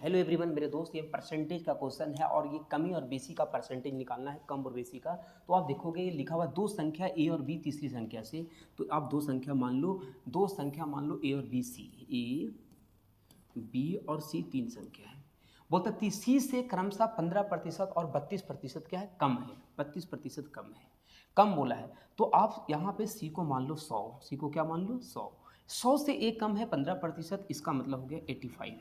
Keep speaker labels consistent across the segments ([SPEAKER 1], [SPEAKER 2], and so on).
[SPEAKER 1] Hello everyone मेरे दोस्त, ये परसेंटेज का क्वेश्चन है और ये कमी और बेसी का परसेंटेज निकालना है, कम और बेसी का। तो आप देखोगे ये लिखा हुआ दो संख्या ए और बी तीसरी संख्या से, तो आप दो संख्या मान लो ए और बी सी, ए बी और सी तीन संख्या है। बोलता सी से क्रमशः 15% और 32% क्या है, कम है, 32% कम है, कम बोला है। तो आप यहाँ पे सी को मान लो 100, सी को क्या मान लो 100, 100 से एक कम है 15%, इसका मतलब हो गया 85,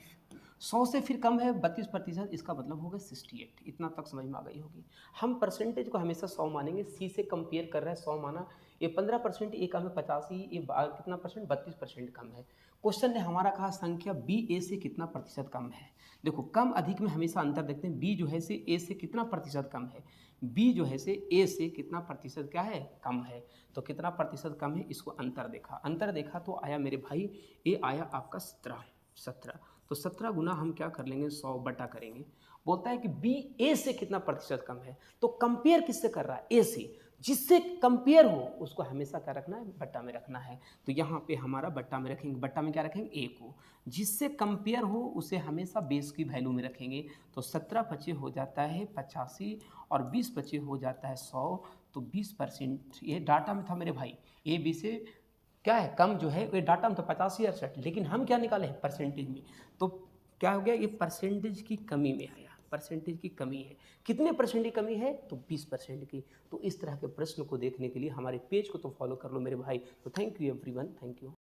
[SPEAKER 1] 100 से फिर कम है 32%, इसका मतलब हो गया 68। इतना तक समझ में आ गई होगी। हम परसेंटेज को हमेशा 100 मानेंगे, सी से कंपेयर कर रहे हैं 100 माना, ये 15%, ये कम है 85, ये कितना परसेंट 32% कम है। क्वेश्चन ने हमारा कहा संख्या बी ए से कितना प्रतिशत कम है। देखो कम अधिक में हमेशा अंतर देखते हैं, बी जो है से ए से कितना प्रतिशत कम है, बी जो है से ए से कितना प्रतिशत क्या है, कम है। तो कितना प्रतिशत कम है, इसको अंतर देखा तो आया मेरे भाई, ए आया आपका 17। तो 17 गुना हम क्या कर लेंगे, 100 बटा करेंगे। बोलता है कि बी ए से कितना प्रतिशत कम है, तो कंपेयर किससे कर रहा है, ए से। जिससे कंपेयर हो उसको हमेशा क्या रखना है, बट्टा में रखना है। तो यहाँ पे हमारा बट्टा में रखेंगे, बट्टा में क्या रखेंगे, ए को। जिससे कंपेयर हो उसे हमेशा बेस की वैल्यू में रखेंगे। तो 17 पचे हो जाता है 85 और 20 पचे हो जाता है 100। तो 20%, ये डाटा में था मेरे भाई, ए बी से क्या है कम, जो है ये डाटा में तो 85 68, लेकिन हम क्या निकाले हैं परसेंटेज में। तो क्या हो गया, ये परसेंटेज की कमी में आया, परसेंटेज की कमी है। कितने परसेंट की कमी है, तो 20% की। तो इस तरह के प्रश्न को देखने के लिए हमारे पेज को तो फॉलो कर लो मेरे भाई। तो thank you everyone, thank you.